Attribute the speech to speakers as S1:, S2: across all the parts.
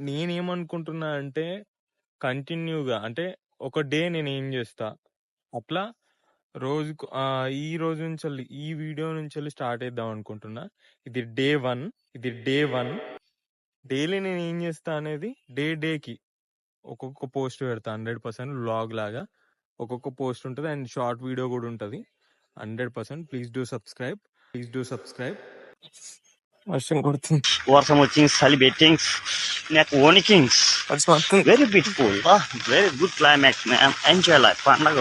S1: నేనేమనుకుంటున్నా అంటే కంటిన్యూగా అంటే ఒక డే నేను ఏం చేస్తా అట్లా రోజుకు ఈ రోజు నుంచి ఈ వీడియో నుంచి స్టార్ట్ చేద్దాం అనుకుంటున్నా. ఇది డే వన్. డైలీ నేను ఏం చేస్తా అనేది డేకి ఒక్కొక్క పోస్ట్ పెడతా. 100% వ్లాగ్ లాగా ఒక్కొక్క పోస్ట్ ఉంటుంది అండ్ షార్ట్ వీడియో కూడా ఉంటుంది. 100% ప్లీజ్ డూ సబ్స్క్రైబ్. వర్షం కొడుతుంది.
S2: వర్షం వచ్చింది, celebrating నాకు Kings.
S1: వర్షం వస్తుంది.
S2: Very beautiful. Very good climax, man. Enjoy life. పండగ.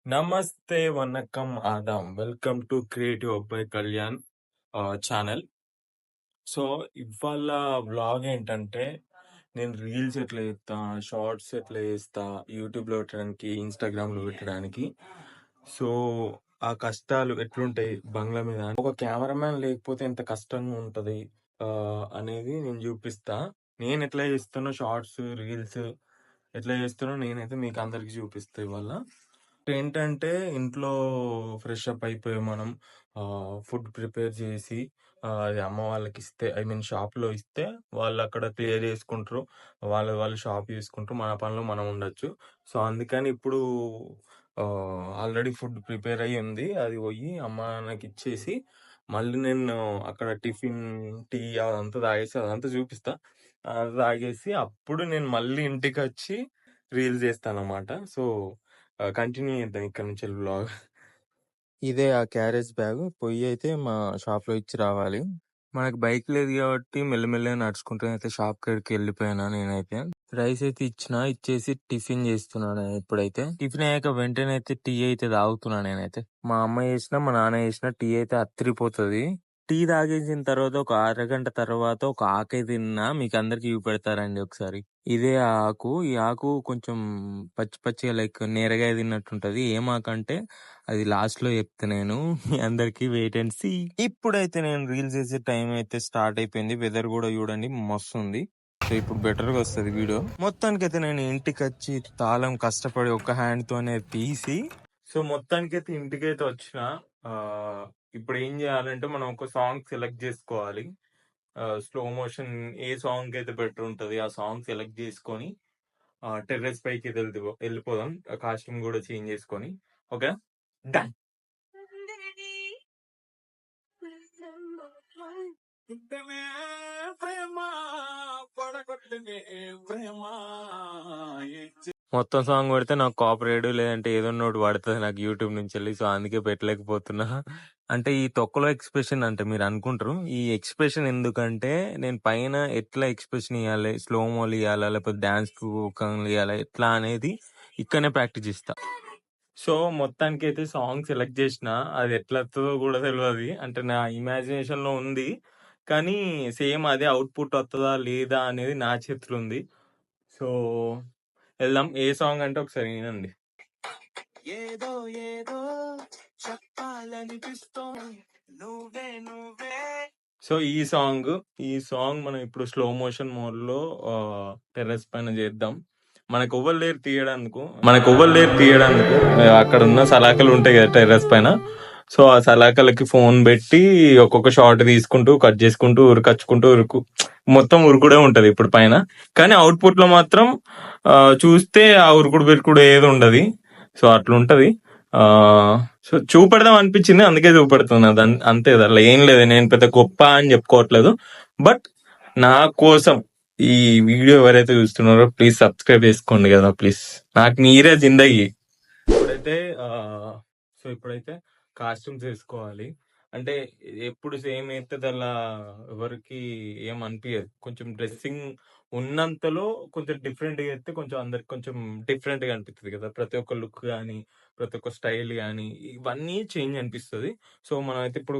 S1: నమస్తే, వనకం, ఆదాం. వెల్కమ్ టు క్రియేటివ్ అబ్బాయి కళ్యాణ్ ఛానల్. సో ఇవాళ వ్లాగ్ ఏంటంటే నేను రీల్స్ ఎట్లా చేస్తా, షార్ట్స్ ఎట్లా చేస్తా, యూట్యూబ్లో పెట్టడానికి, ఇన్స్టాగ్రామ్లో పెట్టడానికి. సో ఆ కష్టాలు ఎట్లుంటాయి బంగ్లా మీద, ఒక కెమెరామ్యాన్ లేకపోతే ఎంత కష్టంగా ఉంటది అనేది నేను చూపిస్తా. నేను ఎట్లా చేస్తానో షార్ట్స్, రీల్స్ ఎట్లా చేస్తానో నేనైతే మీకు అందరికి చూపిస్తా ఇవాళ. ఏంటంటే ఇంట్లో ఫ్రెష్ అప్ అయిపోయి మనం ఫుడ్ ప్రిపేర్ చేసి అది అమ్మ వాళ్ళకి ఇస్తే, ఐ మీన్ షాప్లో ఇస్తే వాళ్ళు అక్కడ క్లియర్ చేసుకుంటారు, వాళ్ళు షాప్ చేసుకుంటారు, మన పనిలో మనం ఉండొచ్చు. సో అందుకని ఇప్పుడు ఆల్రెడీ ఫుడ్ ప్రిపేర్ అయ్యి ఉంది, అది పోయి అమ్మ నాకు ఇచ్చేసి మళ్ళీ నేను అక్కడ టిఫిన్, టీ అదంతా తాగేసి అదంతా చూపిస్తా. అది తాగేసి అప్పుడు నేను మళ్ళీ ఇంటికి వచ్చి రీల్స్ చేస్తాను అన్నమాట. సో కంటిన్యూ చేద్దాం ఇక్కడ నుంచి వ్లాగ్. ఇదే ఆ క్యారేజ్ బ్యాగ్. పొయ్యి అయితే మా షాప్ లో ఇచ్చి రావాలి. మనకు బైక్ లేదు కాబట్టి మెల్లమెల్లగా నడుచుకుంటూ అయితే షాప్ కాడికి వెళ్ళిపోయాను. నేనైతే రైస్ అయితే ఇచ్చేసి టిఫిన్ చేస్తున్నాను. ఇప్పుడైతే టిఫిన్ అయ్యాక వెంటనే అయితే టీ అయితే తాగుతున్నాను నేనైతే. మా అమ్మ చేసిన మా నాన్న చేసిన టీ అయితే అత్తిరిపోతుంది. టీ తాగేసిన తర్వాత ఒక అరగంట తర్వాత ఒక ఆకు తిన్నా, మీకు అందరికి చూపెడతారండి ఒకసారి. ఇదే ఆ ఆకు. ఈ ఆకు కొంచెం పచ్చిగా లైక్ నేరగాయ తిన్నట్టుంటది. ఏం ఆకు అంటే అది లాస్ట్ లో చెప్తా నేను. మీ అందరికి వెయిట్ అండ్ సీ. ఇప్పుడైతే నేను రీల్స్ చేసే టైం అయితే స్టార్ట్ అయిపోయింది. వెదర్ కూడా చూడండి మస్తు ఉంది. సో ఇప్పుడు బెటర్ గా వస్తుంది వీడియో. మొత్తానికైతే నేను ఇంటికి వచ్చి తాళం కష్టపడి ఒక హ్యాండ్ తోనే తీసి, సో మొత్తానికైతే ఇంటికైతే వచ్చిన. ఇప్పుడు ఏం చేయాలంటే మనం ఒక సాంగ్ సెలెక్ట్ చేసుకోవాలి. స్లో మోషన్ ఏ సాంగ్ అయితే బెటర్ ఉంటది ఆ సాంగ్ సెలెక్ట్ చేసుకొని టెర్రస్ పైకి వెళ్ళిపోదాం. కాస్ట్యూమ్ కూడా చేంజ్ చేసుకొని. Okay, done. మొత్తం సాంగ్ పడితే నాకు కాపరేట్ లేదంటే ఏదో నోటి పడుతుంది నాకు యూట్యూబ్ నుంచి వెళ్ళి. సో అందుకే పెట్టలేకపోతున్నా. అంటే ఈ తొక్కలో ఎక్స్ప్రెషన్ అంటే మీరు అనుకుంటారు, ఈ ఎక్స్ప్రెషన్ ఎందుకంటే నేను పైన ఎట్లా ఎక్స్ప్రెషన్ ఇవ్వాలి, స్లోమోలు ఇవ్వాలా లేకపోతే డాన్స్ ఇవ్వాలా ఎట్లా అనేది ఇక్కడనే ప్రాక్టీస్ చేస్తా. సో మొత్తానికి అయితే సాంగ్ సెలెక్ట్ చేసిన, అది ఎట్లా వస్తుందో కూడా తెలియదు. అంటే నా ఇమాజినేషన్ లో ఉంది, కానీ సేమ్ అదే అవుట్పుట్ వస్తుందా లేదా అనేది నా చేతిలో ఉంది. సో వెళ్దాం. ఏ సాంగ్ అంటే ఒకసారి వినండి. ఏదో ఏదో చెప్పాలనిపిస్తోంది నువ్వే. సో ఈ సాంగ్ మనం ఇప్పుడు స్లో మోషన్ మోడ్ లో టెర్రస్ పైన చేద్దాం. మనకు ఎవ్వరు లేరు తీయడానికి. అక్కడ ఉన్న సలాకలు ఉంటాయి కదా టెర్రస్ పైన. సో ఆ సలాకలకి ఫోన్ పెట్టి ఒక్కొక్క షాట్ తీసుకుంటూ కట్ చేసుకుంటూ మొత్తం ఉరుకుడే ఉంటది ఇప్పుడు పైన. కానీ అవుట్పుట్ లో మాత్రం చూస్తే ఆ ఉరుకుడు పెరుకుడు ఏది ఉండదు. సో అట్లుంటది. సో చూపెడదాం అనిపించింది, అందుకే చూపెడుతున్నా. అంతే, అట్లా ఏం లేదు. నేను పెద్ద గొప్ప అని చెప్పుకోవట్లేదు. బట్ నా కోసం ఈ వీడియో ఎవరైతే చూస్తున్నారో ప్లీజ్ సబ్స్క్రైబ్ చేసుకోండి కదా ప్లీజ్. నాకు మీరే జిందగీ. ఇప్పుడైతే కాస్ట్యూమ్స్ వేసుకోవాలి. అంటే ఎప్పుడు సేమ్ అయితే అలా ఎవరికి ఏం అనిపించదు. కొంచెం డ్రెస్సింగ్ ఉన్నంతలో కొంచెం డిఫరెంట్ గా అయితే కొంచెం అందరికి కొంచెం డిఫరెంట్ గా అనిపిస్తుంది కదా. ప్రతి ఒక్క లుక్ కానీ ప్రతి ఒక్క స్టైల్ కానీ ఇవన్నీ చేంజ్ అనిపిస్తుంది. సో మనం అయితే ఇప్పుడు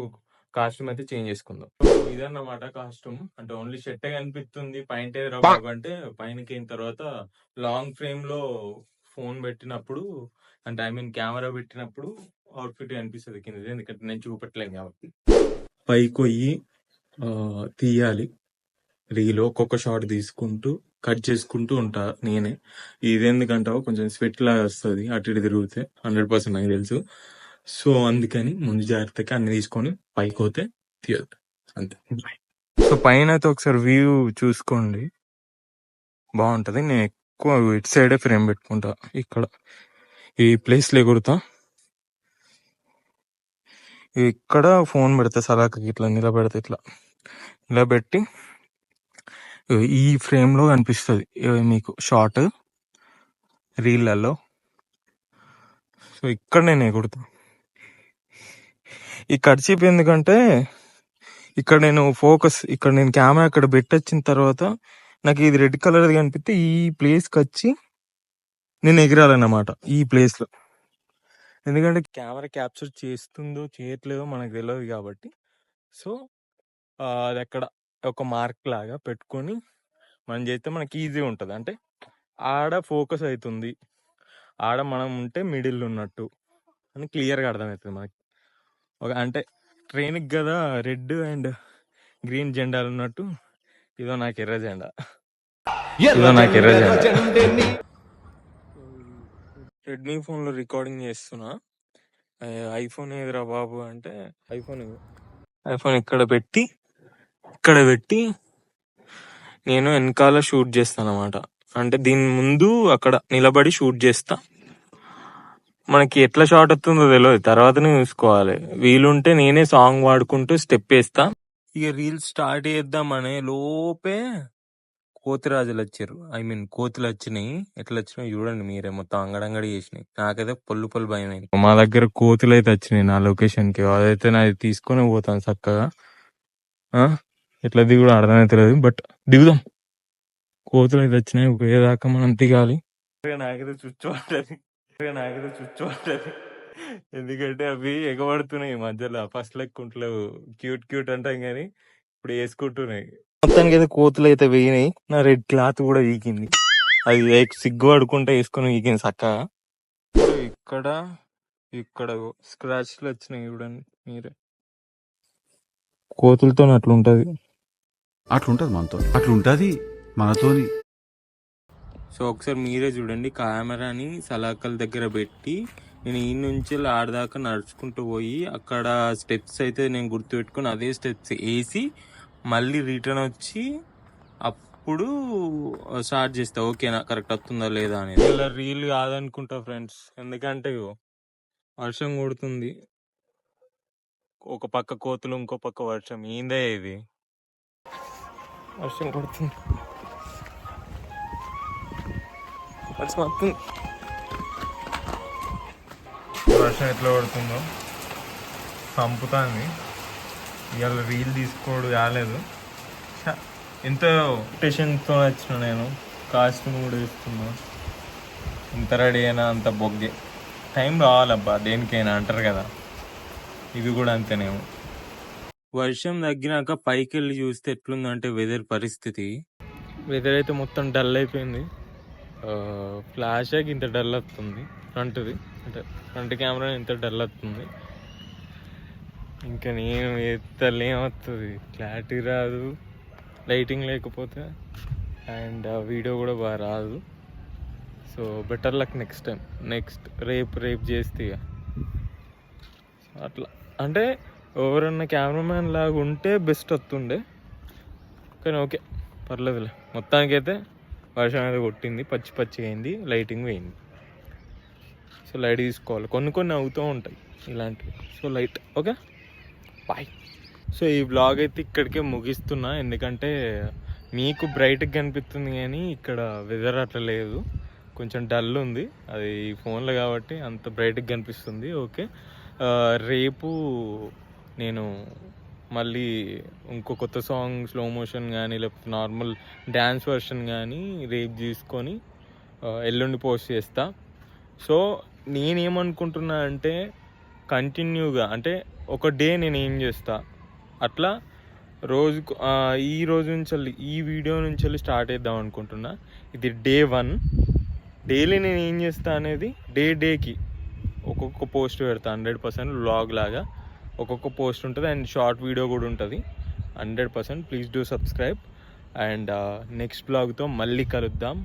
S1: కాస్ట్యూమ్ అయితే చేంజ్ చేసుకుందాం. ఇదన్నమాట కాస్ట్యూమ్. అంటే ఓన్లీ షర్ట్ కనిపిస్తుంది, పైన అంటే పైనకి అయిన తర్వాత లాంగ్ ఫ్రేమ్ లో ఫోన్ పెట్టినప్పుడు, అంటే ఐ మీన్ కెమెరా పెట్టినప్పుడు అవుట్ఫిట్ కనిపిస్తుంది కింద, ఎందుకంటే నేను చూపెట్టలేను కాబట్టి. పైకి పోయి తీయాలి. రీలో ఒక్కొక్క షాట్ తీసుకుంటూ కట్ చేసుకుంటూ ఉంటా నేనే. ఇది ఎందుకంటావో కొంచెం స్వెట్ లాగా వస్తుంది అటు ఇటు తిరిగితే, 100% నాకు తెలుసు. సో అందుకని ముందు జాగ్రత్తగా అన్ని తీసుకొని పైకి పోతే తీయద్దు అంతే. సో పైన అయితే ఒకసారి వ్యూ చూసుకోండి. బాగుంటుంది. నేను ఎక్కువ ఇటు సైడే ఫ్రేమ్ పెట్టుకుంటా, ఇక్కడ ఈ ప్లేస్లో ఎగురుతా, ఇక్కడ ఫోన్ పెడతా సలాకి ఇట్లా నిలబెడతా, ఇట్లా నిలబెట్టి ఈ ఫ్రేమ్లో కనిపిస్తుంది మీకు షార్ట్ రీళ్ళల్లో. సో ఇక్కడ నేను ఎగురుతా. ఈ కర్చీప్ ఎందుకంటే ఇక్కడ నేను ఫోకస్, ఇక్కడ నేను కెమెరా ఇక్కడ పెట్టొచ్చిన తర్వాత నాకు ఇది రెడ్ కలర్ కనిపిస్తే ఈ ప్లేస్కి వచ్చి నేను ఎగిరాలన్నమాట ఈ ప్లేస్లో. ఎందుకంటే కెమెరా క్యాప్చర్ చేస్తుందో చేయట్లేదో మనకు తెలియదు కాబట్టి. సో అది అక్కడ ఒక మార్క్ లాగా పెట్టుకొని మనం చేస్తే మనకి ఈజీ ఉంటుంది. అంటే ఆడ ఫోకస్ అవుతుంది, ఆడ మనం ఉంటే మిడిల్ ఉన్నట్టు అని క్లియర్గా అర్థమవుతుంది మనకి. అంటే ట్రైన్కి కదా రెడ్ అండ్ గ్రీన్ జెండాలు ఉన్నట్టు ఇదో నాకు ఎర్ర జెండా, ఇదో నాకు ఎర్ర జెండా. రెడ్మీ ఫోన్లో రికార్డింగ్ చేస్తున్నా. ఐఫోన్ ఏదిరా బాబు అంటే ఐఫోన్ ఇక్కడ పెట్టి నేను వెనకాల షూట్ చేస్తాను అనమాట. అంటే దీని ముందు అక్కడ నిలబడి షూట్ చేస్తా. మనకి ఎట్లా షాట్ వస్తుందో తెలియదు, తర్వాతనే చూసుకోవాలి. వీలుంటే నేనే సాంగ్ వాడుకుంటూ స్టెప్ వేస్తా. ఇక రీల్స్ స్టార్ట్ చేద్దామనే లోపే కోతిరాజులు వచ్చారు. కోతులు వచ్చినాయి. ఎట్లా వచ్చినాయి చూడండి మీరే, మొత్తం అంగడంగడి చేసినాయి. నాకైతే పొల్లు భయం అయింది. మా దగ్గర కోతులు అయితే వచ్చినాయి నా లొకేషన్ కి. అదైతే నాది తీసుకొని పోతాను చక్కగా. ఎట్లా దిగుడు అర్థమైతలేదు, బట్ దిగుదాం. కోతులు అయితే వచ్చినాయి, పోయేదాకా మనం దిగాలి. నాకైతే చుచ్చుపడ్డది, ఎందుకంటే అవి ఎగబడుతున్నాయి మధ్యలో. ఫస్ట్ లెక్క ఉంటలేవు, క్యూట్ అంటాం కానీ ఇప్పుడు వేసుకుంటున్నాయి. మొత్తానికి అయితే కోతులు అయితే వేయినాయి. నా రెడ్ క్లాత్ కూడా వీకింది, అది సిగ్గు పడుకుంటే వేసుకొని వీకింది చక్కగా. ఇక్కడ స్క్రాచ్లు వచ్చినాయి చూడండి మీరే. కోతులతో అట్లుంటది మనతోని. సో ఒకసారి మీరే చూడండి, కెమెరాని సలాకల దగ్గర పెట్టి నేను ఈ నుంచి ఆడదాకా నడుచుకుంటూ పోయి అక్కడ స్టెప్స్ అయితే నేను గుర్తుపెట్టుకుని అదే స్టెప్స్ వేసి మళ్ళీ రిటర్న్ వచ్చి అప్పుడు స్టార్ట్ చేస్తా. ఓకేనా, కరెక్ట్ వస్తుందా లేదా అనేది. ఇలా రీల్ కాదనుకుంటా ఫ్రెండ్స్, ఎందుకంటే వర్షం కొడుతుంది, ఒక పక్క కోతులు ఇంకో పక్క వర్షం. ఏందే ఇది, వర్షం కొడుతుంది, వర్షం వస్తుంది. వర్షం ఎట్లా పడుతుందో చంపుతుంది. ఇవాళ రీల్ తీసుకోడు కాలేదు. ఎంతో టెన్షన్తో వచ్చిన నేను, కాస్ట్యూమ్ కూడా వేస్తున్నా. ఎంత రెడీ అయినా అంత బొగ్గే. టైం రావాలబ్బా దేనికైనా అంటారు కదా, ఇది కూడా అంతేనేమో. వర్షం తగ్గినాక పైకి వెళ్ళి చూస్తే ఎట్లుందంటే వెదర్ పరిస్థితి. వెదర్ అయితే మొత్తం డల్ అయిపోయింది. ఫ్లాష్ అయ్యి ఇంత డల్ వస్తుంది, ఫ్రంట్ కెమెరా ఇంత డల్ వస్తుంది. ఇంకా నేను ఏమవుతుంది, క్లారిటీ రాదు లైటింగ్ లేకపోతే, అండ్ వీడియో కూడా బాగా రాదు. So better luck next time. రేపు చేస్తే అట్లా. అంటే ఎవరన్నా కెమెరామ్యాన్ లాగా ఉంటే బెస్ట్ వస్తుండే, కానీ ఓకే పర్లేదులే. మొత్తానికైతే వర్షం అయితే కొట్టింది, పచ్చి అయింది, లైటింగ్ పోయింది. సో లైట్ తీసుకోవాలి, కొన్ని అవుతూ ఉంటాయి ఇలాంటివి. So light okay, bye. So ఈ వ్లాగ్ అయితే ఇక్కడికే ముగిస్తున్నా, ఎందుకంటే మీకు బ్రైట్గా కనిపిస్తుంది కానీ ఇక్కడ వెదర్ అట్లా లేదు, కొంచెం డల్ ఉంది. అది ఫోన్లో కాబట్టి అంత బ్రైట్గా కనిపిస్తుంది. ఓకే, రేపు నేను మళ్ళీ ఇంకో కొత్త సాంగ్ స్లో మోషన్ కానీ లేకపోతే నార్మల్ డ్యాన్స్ వర్షన్ కానీ రేపు తీసుకొని ఎల్లుండి పోస్ట్ చేస్తా. సో నేనేమనుకుంటున్నా అంటే కంటిన్యూగా, అంటే ఒక డే నేను ఏం చేస్తా అట్లా రోజుకు, ఈ రోజు నుంచి ఈ వీడియో నుంచి స్టార్ట్ చేద్దాం అనుకుంటున్నా. ఇది డే 1. డైలీ నేను ఏం చేస్తా అనేది డేకి ఒక్కొక్క పోస్ట్ పెడతా. 100% వ్లాగ్ లాగా ఒక్కొక్క పోస్ట్ ఉంటుంది, అండ్ షార్ట్ వీడియో కూడా ఉంటుంది. 100% please do subscribe. And next వ్లాగ్తో మళ్ళీ కలుద్దాం.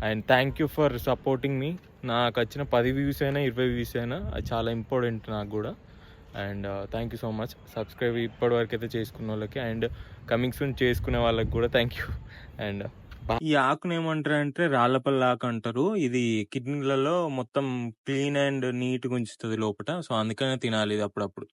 S1: And thank you for supporting మీ. నాకు వచ్చిన 10 వ్యూస్ అయినా 20 వ్యూస్ అయినా అది చాలా ఇంపార్టెంట్ నాకు కూడా. And thank you so much. Subscribe ఇప్పటివరకు అయితే చేసుకున్న వాళ్ళకి, అండ్ కమింగ్ సూన్ చేసుకునే వాళ్ళకి కూడా థ్యాంక్ యూ. అండ్ ఈ ఆకునేమంటారంటే రాళ్ళపల్లి ఆకు అంటారు. ఇది కిడ్నీలలో మొత్తం క్లీన్ అండ్ నీట్‌గా ఉంచుతది లోపట. సో, అందుకనే తినాలి ఇది అప్పుడప్పుడు.